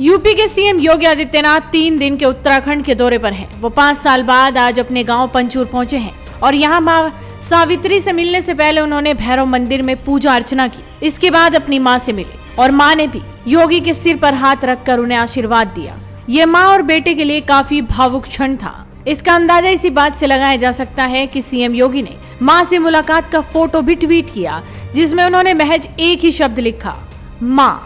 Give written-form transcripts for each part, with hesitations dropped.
UP के CM Yogi Adityanath 3 दिन के उत्तराखंड के दौरे पर हैं। वो 5 साल बाद आज अपने गांव पंचूर पहुंचे हैं और यहां मां सावित्री से मिलने से पहले उन्होंने भैरव मंदिर में पूजा अर्चना की। इसके बाद अपनी मां से मिले और मां ने भी योगी के सिर पर हाथ रखकर उन्हें आशीर्वाद दिया। ये मां और बेटे के लिए काफी भावुक क्षण था। इसका अंदाजा इसी बात से लगाया जा सकता है कि सीएम योगी ने मां से मुलाकात का फोटो भी ट्वीट किया, जिसमें उन्होंने महज एक ही शब्द लिखा, मां।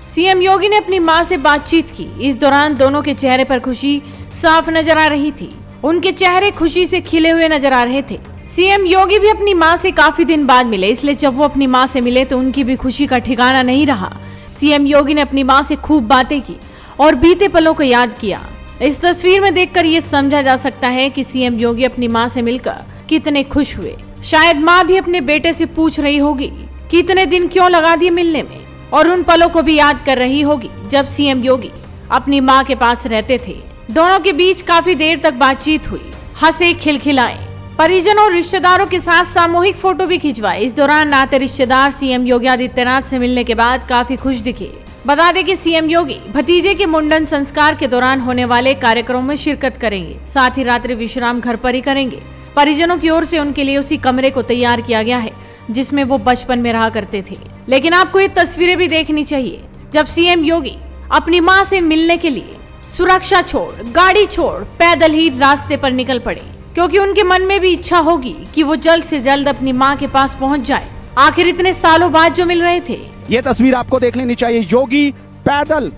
सीएम योगी ने अपनी मां से बातचीत की। इस दौरान दोनों के चेहरे पर खुशी साफ नजर आ रही थी। उनके चेहरे खुशी से खिले हुए नजर आ रहे थे। सीएम योगी भी अपनी मां से काफी दिन बाद मिले, इसलिए जब वो अपनी मां से मिले तो उनकी भी खुशी का ठिकाना नहीं रहा। सीएम योगी ने अपनी मां से खूब बातें की और बीते पलों को याद किया। इस तस्वीर में देखकर ये समझा जा सकता है कि सीएम योगी अपनी मां से मिलकर कितने खुश हुए। शायद मां भी अपने बेटे से पूछ रही होगी कि इतने दिन क्यों लगा दिए मिलने में, और उन पलों को भी याद कर रही होगी जब सीएम योगी अपनी मां के पास रहते थे। दोनों के बीच काफी देर तक बातचीत हुई, हंसे खिलखिलाए। परिजनों और रिश्तेदारों के साथ सामूहिक फोटो भी खिंचवाए। इस दौरान नाते रिश्तेदार सीएम योगी आदित्यनाथ से मिलने के बाद काफी खुश दिखे। बता दें कि सीएम योगी भतीजे के मुंडन संस्कार के दौरान होने वाले कार्यक्रमों में शिरकत करेंगे। साथ ही रात्रि विश्राम घर पर ही करेंगे। परिजनों की ओर से उनके लिए उसी कमरे को तैयार किया गया है जिसमें वो बचपन में रहा करते थे। लेकिन आपको ये तस्वीरें भी देखनी चाहिए जब सीएम योगी अपनी मां से मिलने के लिए सुरक्षा छोड़, गाड़ी छोड़, पैदल ही रास्ते पर निकल पड़े, क्योंकि उनके मन में भी इच्छा होगी कि वो जल्द से जल्द अपनी मां के पास पहुंच जाए। आखिर इतने सालों बाद जो मिल रहे थे। ये तस्वीर आपको देख लेनी चाहिए। योगी पैदल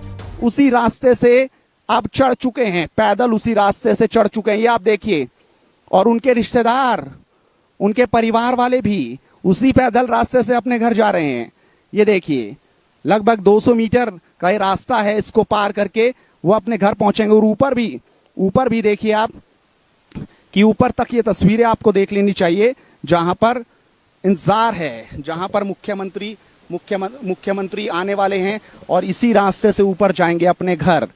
उसी रास्ते से अब चढ़ चुके हैं, पैदल उसी रास्ते से चढ़ चुके हैं, ये आप देखिए। और उनके रिश्तेदार, उनके परिवार वाले भी उसी पैदल रास्ते से अपने घर जा रहे हैं। ये देखिए, लगभग 200 मीटर का ये रास्ता है, इसको पार करके वो अपने घर पहुंचेंगे। और ऊपर भी देखिए आप कि ऊपर तक ये तस्वीरें आपको देख लेनी चाहिए, जहां पर इंतजार है, जहां पर मुख्यमंत्री आने वाले हैं और इसी रास्ते से ऊपर जाएंगे अपने घर।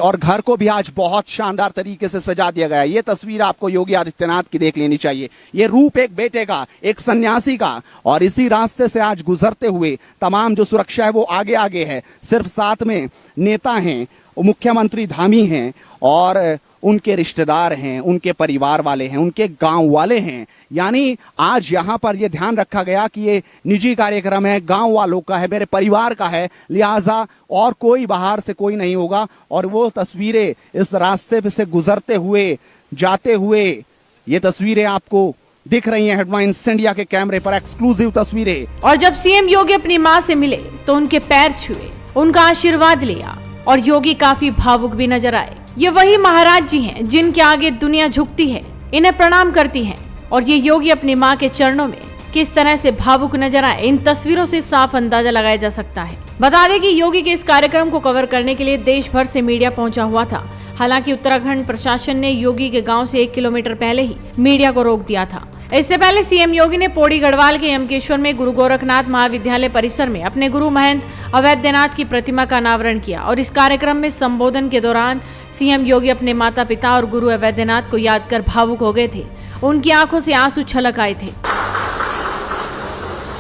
और घर को भी आज बहुत शानदार तरीके से सजा दिया गया है। ये तस्वीर आपको योगी आदित्यनाथ की देख लेनी चाहिए। ये रूप एक बेटे का, एक सन्यासी का, और इसी रास्ते से आज गुजरते हुए तमाम जो सुरक्षा है वो आगे आगे है। सिर्फ साथ में नेता हैं, मुख्यमंत्री धामी हैं और उनके रिश्तेदार हैं, उनके परिवार वाले हैं, उनके गांव वाले हैं। यानी आज यहाँ पर यह ध्यान रखा गया कि ये निजी कार्यक्रम है, गांव वालों का है, मेरे परिवार का है, लिहाजा और कोई बाहर से कोई नहीं होगा। और वो तस्वीरें इस रास्ते से गुजरते हुए, जाते हुए, ये तस्वीरें आपको दिख रही हैं हेडलाइंस इंडिया के कैमरे पर, एक्सक्लूसिव तस्वीरें। और जब सीएम योगी अपनी मां से मिले तो उनके पैर छुए, उनका आशीर्वाद लिया और योगी काफी भावुक भी नजर आए। ये वही महाराज जी हैं जिनके आगे दुनिया झुकती है, इन्हें प्रणाम करती है। और ये योगी अपनी मां के चरणों में किस तरह से भावुक नजर आए, इन तस्वीरों से साफ अंदाजा लगाया जा सकता है। बता दें कि योगी के इस कार्यक्रम को कवर करने के लिए देश भर से मीडिया पहुंचा हुआ था। हालांकि उत्तराखंड प्रशासन ने योगी के गांव से 1 किलोमीटर पहले ही मीडिया को रोक दिया था। इससे पहले सीएम योगी ने पौड़ी गढ़वाल के यमकेश्वर में गुरु गोरखनाथ महाविद्यालय परिसर में अपने गुरु महंत अवैधनाथ की प्रतिमा का अनावरण किया। और इस कार्यक्रम में संबोधन के दौरान सीएम योगी अपने माता पिता और गुरु अवैधनाथ को याद कर भावुक हो गए थे। उनकी आंखों से आंसू छलक आए थे।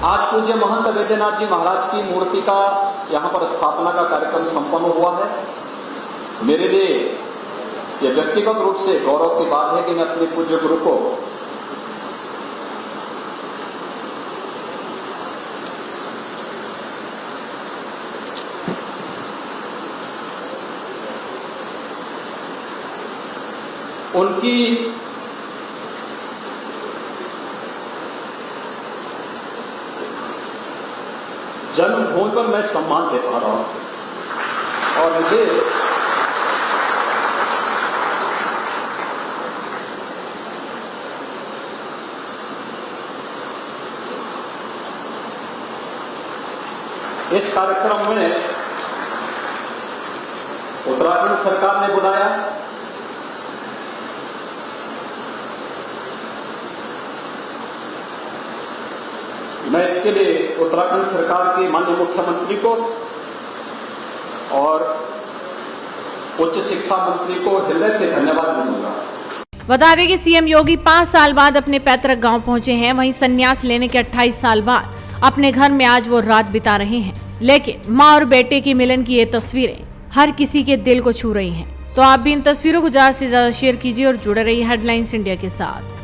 आज पूज्य महंत अवैधनाथ जी महाराज की मूर्ति का यहाँ पर स्थापना का कार्यक्रम संपन्न हुआ है। मेरे लिए यह व्यक्तिगत रूप से गौरव की बात है कि मैं अपने पूज्य गुरु को उनकी जन्मभूमि पर मैं सम्मान दे पा रहा हूं। और मुझे इस कार्यक्रम में उत्तराखंड सरकार ने बुलाया। मैं इसके लिए उत्तराखंड सरकार के माननीय मुख्यमंत्री को और उच्च शिक्षा मंत्री को हृदय से धन्यवाद दूंगा। बता दें कि सीएम योगी 5 साल बाद अपने पैतृक गांव पहुंचे हैं। वहीं संन्यास लेने के 28 साल बाद अपने घर में आज वो रात बिता रहे हैं। लेकिन मां और बेटे की मिलन की ये तस्वीरें हर किसी के दिल को छू रही हैं। तो आप भी इन तस्वीरों को ज्यादा से ज्यादा शेयर कीजिए और जुड़े रहिए हेडलाइंस इंडिया के साथ।